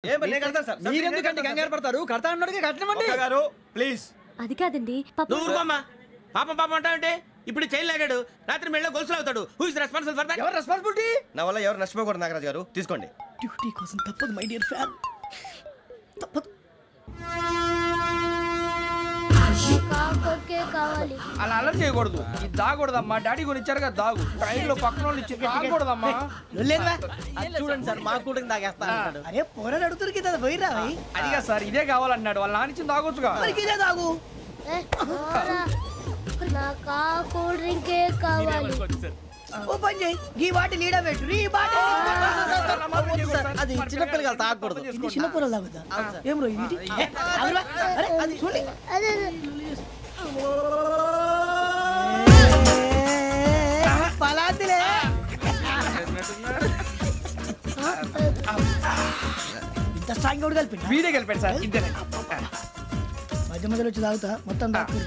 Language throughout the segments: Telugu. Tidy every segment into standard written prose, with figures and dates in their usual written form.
మీరెందుకంటే కంగారు పడతారు? కడతా అన్నాడుగా కట్టమండి గారు ప్లీజ్. అది కాదండి పాపం పాపం అంటే ఇప్పుడు చైన్ లాగాడు, రాత్రి మెళ్ళ గొలుసులు అవుతాడు. Who is responsible for that? ఎవరు రెస్పాన్సిబిలిటీ? నా వల్ల ఎవరు నష్టపోకూడదు నాగరాజు గారు, తీసుకోండి. డ్యూటీ కోసం తప్పదు మై డియర్ ఫ్యాన్, తప్పదు. అలా అలర్ చేయకూడదు, ఇది దాగకూడదమ్మా. డాడీ కొని ఇచ్చారు కదా దాగు, ట్రైన్ లో పక్కన వాళ్ళు ఇచ్చి దాగకూడదమ్మా. చూడండి సార్, మా కూడా దాగేస్తా. అరే పోరాడు అడుగుతారు కదా, పోయిరా. అదిగా సార్, ఇదే కావాలన్నాడు. వాళ్ళ నాన్న ఇచ్చింది తాగొచ్చుగా. ఇదే తాగు. ఓ పని చేయి, ఈ బాటి లీడ పెట్టు. అది చిన్నపిల్లలు తాగకూడదు, చిన్నపిల్లలు తాగుతా. ఏం రో ఇది? అది చూడండి, పలాతిలే. ఇంత స్ట్రాంగ్ కూడా కలిపి వీడే కలిపాడు సార్, ఇద్దరే. మధ్య మధ్యలో వచ్చి తాగుతా, మొత్తం తాగు.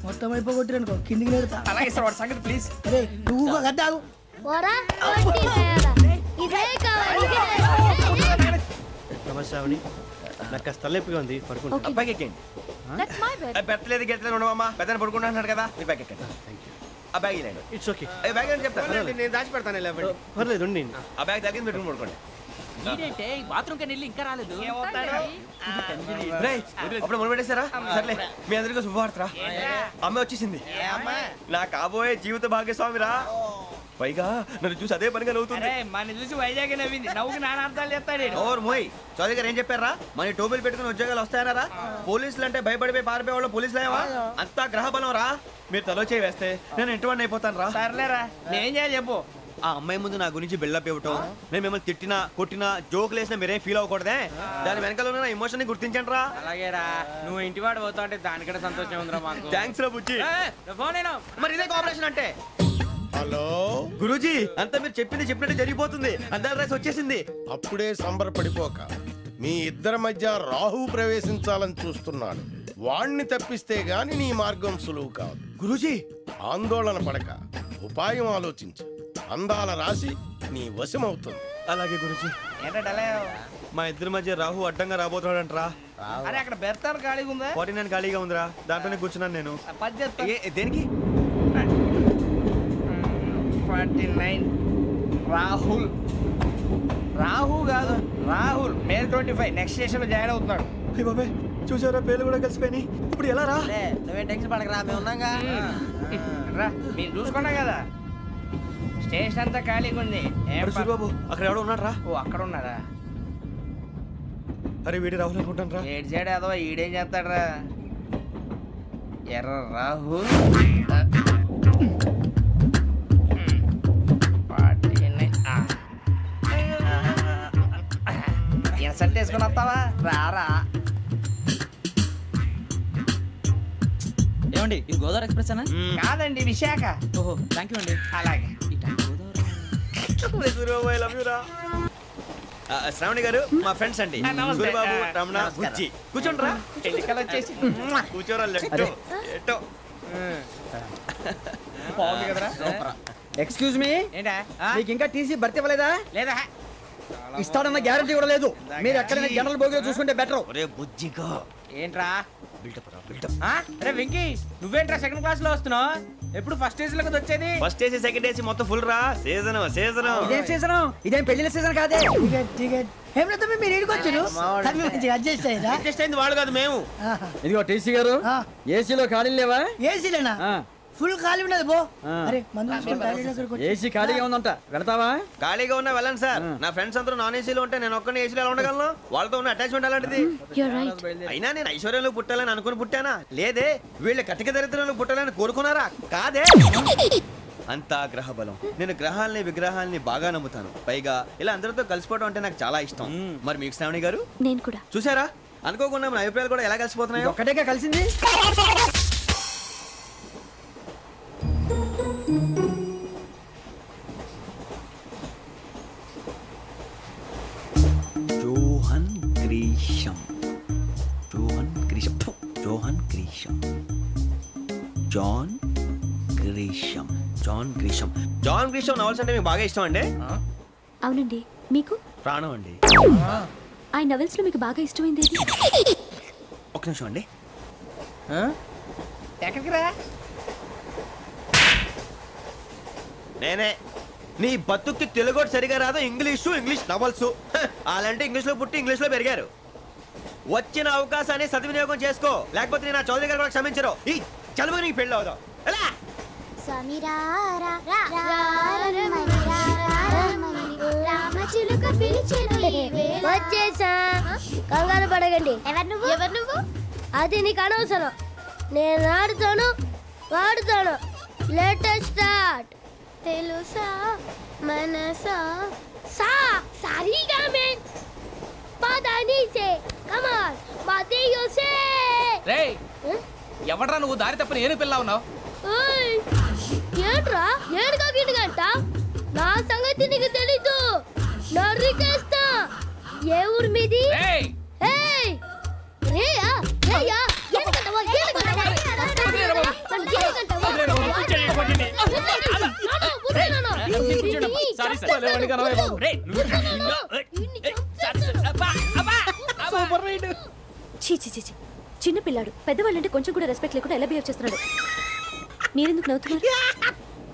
మొత్తం అయిపోగొట్టిరనుకో కిందికి నేడుతా. అలాగే సార్, వాడి సంగతి ప్లీజ్. అరే నువ్వు తాగు. నమస్తే ఆవిడ, నాకు కాస్త తలెప్పిగా ఉంది, పడుకుంటా. అబ్బాయికి ఎక్కండి. పెట్టలేదు గెట్టలేదు ఉండవమ్మా, పెద్దని పడుకుంటున్నాడు కదా, మీ బ్యాగ్ ఎక్కండి. ఆ బ్యాగ్ ఇలాండి. It's okay. బ్యాగ్ అని చెప్తాను, నేను దాచి పెడతాను. పర్లేదు ఉండి. ఆ బ్యాగ్ తగ్గింది పెట్టుకుని పడుకోండి. బాత్రూమ్ కి వెళ్ళి ఇంకా రాలేదు. అప్పుడు మొదలు పెట్టేశారా? సర్లే, మీ అందరికీ శుభవార్తరా, అమ్మ వచ్చేసింది. నా కాబోయే జీవిత భాగ్యస్వామిరా. పైగా నన్ను చూసి అదే పనిగా నవ్వుతుంది. మన చూసి వైజాగ్ నవ్వింది, నవ్వుకి నాన్న అర్థాలు చెప్తాడు. ఓర్ మోయ్, చౌదరి గారు ఏం చెప్పారా? మన టోబీలు పెట్టుకుని ఉద్యోగాలు వస్తాయన్నారా? పోలీసులు అంటే భయపడిపోయి పారిపోయే వాళ్ళు పోలీసులు అయ్యావా? అంతా గ్రహ బలం రా. మీరు తలో చేయి వేస్తే నేను ఇంటివాడిని అయిపోతాను రా. సర్లేరా, నేనేం చేయాలి చెప్పు. ఆ అమ్మాయి ముందు నా గురించి బిల్డప్ ఇవ్వటం, నేను మిమ్మల్ని తిట్టినా కొట్టినా జోకులు వేసినా మీరేం ఫీల్ అవ్వకూడదే. దాని వెనకాల ఉన్న ఎమోషన్ ని గుర్తించండి రా. అలాగేరా, నువ్వు ఇంటివాడు పోతా అంటే దానికంటే సంతోషం ఉందిరా మాకు. థ్యాంక్స్ రా బుజ్జి. ఫోన్ అయినా మరి ఇదే కోఆపరేషన్ అంటే. హలో గురూజీ, అంతా మీరు చెప్పింది చెప్పినట్టు జరిగిపోతుంది. అందాల రైస్ వచ్చేసింది. అప్పుడే సంబరపడిపోక, మీ ఇద్దరి మధ్య రాహు ప్రవేశించాలని చూస్తున్నాడు. వాణ్ణి తప్పిస్తే గాని నీ మార్గం సులువు కాదు. గురూజీ, ఆందోళన పడక, ఉపాయం ఆలోచించు. అందాల రాశి నీ వశమవుతుంది. అలాగే గురూజీ. మా ఇద్దరి మధ్య రాహు అడ్డంగా రాబోతున్నాడంటరా. అరే అక్కడ బెర్తాను ఖాళీగా ఉందా? 49 ఖాళీగా ఉందిరా, దాంట్లోనే కూర్చున్నాను నేను. దేనికి? 49 రాహుల్. రాహు కాదు, రాహుల్. మే 25 నెక్స్ట్ స్టేషన్ లో జాయిన్ అవుతున్నాడు. బాబాయ్ చూసారా, పేర్లు కూడా కలిసిపోయినాయి. ఇప్పుడు ఎలా రా? నువ్వేం టెన్షన్ పడకరా, మేము ఉన్నాగా. రా, మీరు చూసుకున్నా కదా, స్టేషన్ అంతా ఖాళీగా ఉంది. బాబు అక్కడ ఎవడో ఉన్నాడు రా. ఓ అక్కడ ఉన్నారా? అరే వీడి రాహుల్ అనుకుంటాను రా. ఏడు సైడ్ ఏదో ఈడేం చేస్తాడరా? ఎర్ర రాహు. ఇన్సల్ట్ వేసుకుని వస్తావా? రారా. ఏమండి, ఇది గోదావరి ఎక్స్ప్రెస్ అనా? కాదండి, విశాఖ. ఓహో, థ్యాంక్ యూ అండి. అలాగే. శ్రావణి గారు మా ఫ్రెండ్స్ అండి, గురుబాబు, రమణ, బుజ్జి. కూర్చోండి రా. ఎన్నికలు వచ్చేసి కూర్చోరా. బాగుంది కదరా. ఎక్స్క్యూజ్ మీ, ఏంటా? మీకు ఇంకా టీసీ భర్తీ ఇవ్వలేదా? లేదా ఇస్తాడన్న గ్యారంటీ కూడా లేదు. మీరు ఎక్కడైనా జనరల్ బోగిలో చూసుకుంటే బెటర్. ఒరే బుజ్జిగా, ఏంట్రా బిల్డప్ రా, బిల్డప్. అరే వెంకీ, నువ్వేంట్రా సెకండ్ క్లాస్ లో వస్తున్నావు? ఎప్పుడు ఫస్ట్ ఏసీ లో వచ్చేది? ఫస్ట్ ఏసీ సెకండ్ ఏసీ మొత్తం ఫుల్ రా. Season season. ఇదేం సీజన్? ఇదేం పెళ్లిన సీజన్ కాదే. ఏమిటో మీరు ఇడికొచ్చారు, అడ్జస్ట్ అయ్యారా? అడ్జస్ట్ అయింది వాళ్ళు కాదు, మేము. ఇదిగో టీసీ గారు, ఏసీలో ఖాళీ లేవా? ఏసీలేనా? ఫుల్ ఖాళీ ఉన్నది బో. అరే ఏసీ ఖాళీగా ఉందంట, వెళతావా? ఖాళీగా ఉన్నా వెళ్ళండి సార్. నా ఫ్రెండ్స్ అందరూ నాన్ ఏసీలో ఉంటే నేను ఒక్కనే ఏసీలో ఎలా ఉండగలను? వాళ్ళతో ఉన్న అటాచ్మెంట్ అలాంటిది. అయినా నేను ఐశ్వర్యంలో పుట్టాలని అనుకుని పుట్టానా? లేదే. వీళ్ళు కటిక దరిద్రంలో పుట్టాలని కోరుకున్నారా? కాదే. అంతా గ్రహ బలం. నేను గ్రహాలని విగ్రహాలని బాగా నమ్ముతాను. పైగా ఇలా అందరితో కలిసిపోవడం అంటే నాకు చాలా ఇష్టం. మరి మీకు శ్రావణి గారు? నేను కూడా. చూసారా, అనుకోకుండా మన అభిప్రాయాలు కూడా ఎలా కలిసిపోతున్నాయి. ఒక్కటేగా కలిసింది. Johan Grisham, Johan Grisham, Johan Grisham, John Grisham, John Grisham. John Grisham novels అంటే మీకు బాగా ఇష్టం అండి? అవునండి. మీకు? ప్రాణం అండి. ఆ నవెల్స్ లో మీకు బాగా ఇష్టమైంది ఒక్క నిమిషం అండి. ఎక్కడికి రా? నేనే. నీ బతుక్కి తెలుగు సరిగా రాదు, ఇంగ్లీష్ నవల్స్. అలాంటి ఇంగ్లీష్లో పుట్టి ఇంగ్లీష్లో పెరిగారు. వచ్చిన అవకాశాన్ని సద్వినియోగం చేసుకో, లేకపోతే నేను నా చౌదరి గారు కూడా క్షమించరు. ఈ చదువు నీకు పెళ్ళి అవుదాం. ఎలా వచ్చేసా, కంగారు పడకండి. ఎవరు నువ్వు? అది నీకు అనవసరం. నేను ఆడుతాను, వాడుతాను. Latest start. తెలుసా మనసా సా సారీగా మెన్ పదని సే కమాన్ మాదేయో సే. రేయ్ ఎవడ్రా నువ్వు? దారి తప్పని ఏను పిల్ల ఉన్నావు? ఓయ్ ఏంట్రా ఏడుగా గిడుగంట? నా సంగతి నీకు తెలీదు. నరికేస్తా. ఏ ఊరు మీది? రేయ్ ఏయ్ రేయా రేయా ఏడుగంటవా ఏడుగంటవా సారీ సార్. రేయ్ సూపర్ రైడ్. చీ చీ చీ చీ. చిన్న పిల్లాడు పెద్దవాళ్ళంటే కొంచెం కూడా రెస్పెక్ట్ లేకుండా ఎలా బిహేవ్ చేస్తున్నాడు. మీరెందుకు నవ్వుతున్నారు?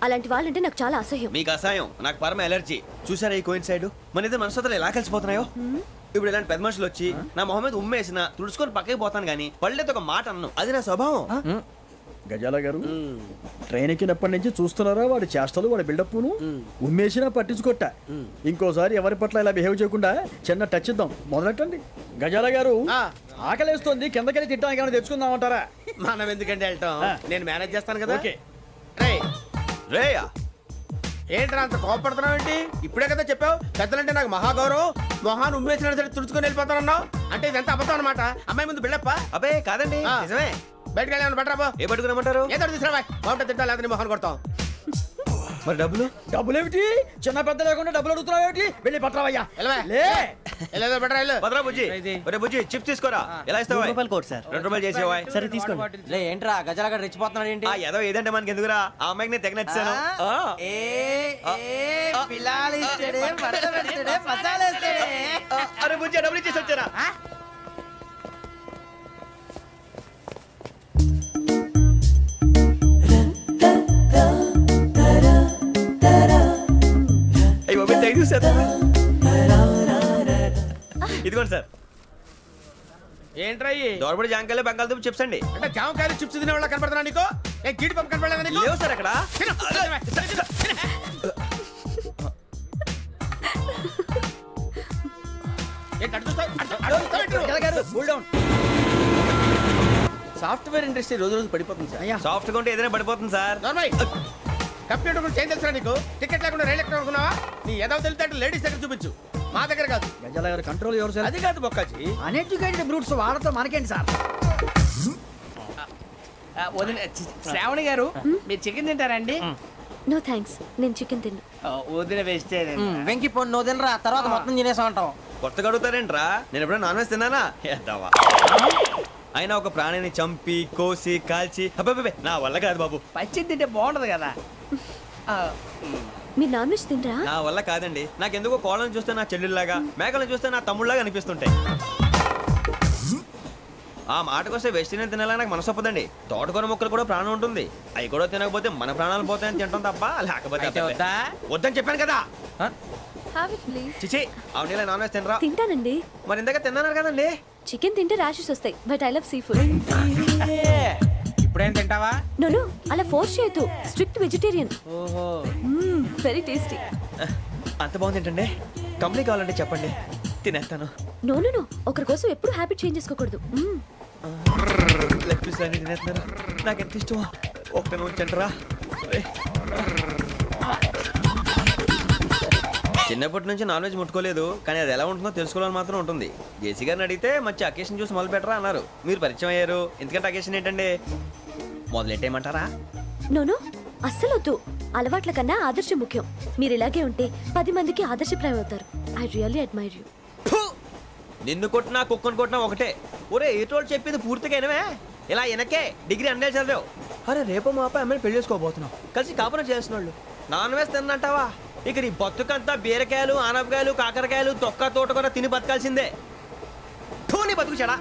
అలాంటి వాళ్ళంటే నాకు చాలా అసహ్యం. మీకు అసహాయం, నాకు పరమ ఎలర్జీ. చూసారా ఈ కోయిన్సైడ్? మన ఇద్దరు మనసుతో ఎలా కలిసిపోతున్నాయో. ఇప్పుడు ఇలాంటి పెద్ద మనుషులు వచ్చి నా మొహం మీద ఉమ్మేసిన తుడుచుకొని పక్కకి పోతాను కానీ పళ్ళేతో ఒక మాట అన్ను. అది నా స్వభావం. గజాల గారు ట్రైన్ ఎక్కినప్పటి నుంచి చూస్తున్నారా వాడి చేష్టలు, వాడి బిల్డప్ను. ఉమ్మేసినా పట్టించుకోట. ఇంకోసారి ఎవరి పట్ల ఇలా బిహేవ్ చేయకుండా చిన్న టచ్ ఇద్దాం. మొదలెట్టండి. గజాల గారు ఆకలేస్తోంది, కిందకెళ్ళి తిట్టడానికి ఏమైనా తెచ్చుకుందామంటారా? మనం ఎందుకంటే వెళ్తాం, నేను మేనేజ్ చేస్తాను కదా. ఓకే. రేయా ఏంట్రా అంత కోపడుతున్నావు ఏంటి? ఇప్పుడే కదా చెప్పావు పెద్దలంటే నాకు మహాగౌరవం, మొహాన్ని ఉమ్మేసిన సరే తుడుచుకొని వెళ్ళిపోతానన్నావు. అంటే ఇదంతా అబద్ధం అనమాట. అమ్మాయి ముందు బిల్డప్ప. అబ్బే కాదండి, నిజమే. బయటకు వెళ్ళి బట్రాబో. ఏ పట్టుకురమ్మంటారు? ఏదో తీసుకురా బాగుంటుంది. తింటా లేదా మొహాన్ని కొడతాం. మరి డబ్బులు? డబ్బులు ఏమిటి? చిన్న పెద్ద లేకుండా డబ్బులు అడుగుతున్నావు ఏమిటి? వెళ్ళి పట్టరావయ్యా. బట్రా వెళ్ళు. భద్రా బుజ్జి, ఒరే బుజ్జి చిప్స్ తీసుకోరా. ఎలా ఇస్తావా? Court sir. 2 రూపాయలు చేసేవా? సరే తీసుకోండి. లే ఏంట్రా గజలగా రెచ్చిపోతున్నాడు ఏంటి? ఏదో ఏదంటే మనకి ఎందుకురా, ఆ అమ్మాయికి నేను తెగ నచ్చాను. అరే బుజ్జి డబ్బులు ఇచ్చేసి వచ్చారా? ఇదిగోండి సార్. ఏంట్రా దోరబడి జాంకాయలు బంగాళదుంప చిప్స్ అండి. అంటే జామకాయలు చిప్స్ తినే వాళ్ళ కనపడుతున్నా నీకు? ఏ గీడి పంపు కనపడలేదా నీకు? లేవు సార్ అక్కడ. సాఫ్ట్వేర్ ఇండస్ట్రీ రోజు రోజు పడిపోతుంది సార్. సాఫ్ట్ గా ఉంటే ఏదైనా పడిపోతుంది సార్. కంప్యూటర్ గురించి ఏం తెలుసా నీకు? టికెట్ లేకుండా రైలు ఎక్కడ అనుకున్నావా? నీ ఏదో తెలితే అంటే లేడీస్ దగ్గర చూపించు, మా దగ్గర కాదు. గజాల గారు కంట్రోల్ ఎవరు సార్? అది కాదు బొక్కాజీ. అన్ఎడ్యుకేటెడ్ బ్రూట్స్ వాళ్ళతో మనకేంటి సార్? శ్రావణి గారు మీరు చికెన్ తింటారండి? నో థ్యాంక్స్, నేను చికెన్ తిన్నా. వదిన వేస్తే వెంకి పొన్ను నువ్వు తినరా, తర్వాత మొత్తం తినేసా ఉంటాం. కొత్తగా అడుగుతారేంట్రా? నేను ఎప్పుడైనా నాన్ వెజ్ తిన్నానా? ఎద్దావా. అయినా ఒక ప్రాణిని చంపి కోసి కాల్చి అబ్బాబే నా వల్ల కాదు బాబు. పచ్చి తింటే బాగుంటది కదా. మీరు నాన్ వెజ్ తినరా? నా వల్ల కాదండి. నాకెందుకో కోళ్ళని చూస్తే నా చెల్లెళ్ళలాగా, మేకలను చూస్తే నా తమ్ముళ్ళలాగా అనిపిస్తుంటాయి. ఆ మాటకొస్తే వెస్టిరియన్ తినాలని నాకు మనసు ఒప్పదండి. తోటకూర మొక్కలు కూడా ప్రాణం ఉంటుంది. అవి కూడా తినకపోతే మన ప్రాణాలు పోతాయని తింటాం తప్ప లేకపోతే వద్దని చెప్పాను కదా. చిచి అవునీ నాన్ వెజ్ తినరా? తింటానండి. మరి ఇందాక తిన్నాను కదండి. చికెన్ తింటే ర్యాషెస్ వస్తాయి, but I love sea food. ఇప్పుడేం తింటావా? నో అలా ఫోర్స్ చేయొద్దు. Strict vegetarian. ఓహో, వెరీ టేస్టీ. అంత బాగుంది ఏంటండి? కంప్లీట్ కావాలంటే చెప్పండి, తినేస్తాను. నో ఒకరి కోసం ఎప్పుడు హ్యాబిట్ చేంజ్ చేసుకోకూడదు. లెగ్ పీస్ అన్ని తినేస్తున్నారు. నాకు ఎంత ఇష్టమో ఒకటే ఉంచండిరా. చిన్నప్పటి నుంచి నాన్ వెజ్ ముట్టుకోలేదు, కానీ అది ఎలా ఉంటుందో తెలుసుకోవాలని మాత్రం ఉంటుంది. జేసీ గారిని అడిగితే మంచి అకేషన్ చూసి మొదలు పెట్టరా అన్నారు. మీరు పరిచయం అయ్యారు, ఎందుకంటే అకేషన్ ఏంటండి? మొదలెట్టేయమంటారా? నో అస్సలు వద్దు. అలవాట్ల కన్నా ఆదర్శం ముఖ్యం. మీరు ఇలాగే ఉంటే 10 మందికి ఆదర్శప్రాయం అవుతారు. I really admire you. నిన్ను కొట్టినా కుక్కను కొట్టినా ఒకటే. ఒరే ఏటోళ్ళు చెప్పింది పూర్తిగా వినవే. ఇలా వెనకే డిగ్రీ అన్నే చదివావు. అరే రేపు మా అబ్బాయి అమ్మాయిని పెళ్లి చేసుకోబోతున్నావు, కలిసి కాపురం చేసిన వాళ్ళు. నాన్ వెజ్ తిన్నంటావా? ఇక నీ బతుకంతా బీరకాయలు ఆనపకాయలు కాకరకాయలు తొక్క తోట కూడా తిని బతకాల్సిందే. నీ బతుకు చెడా.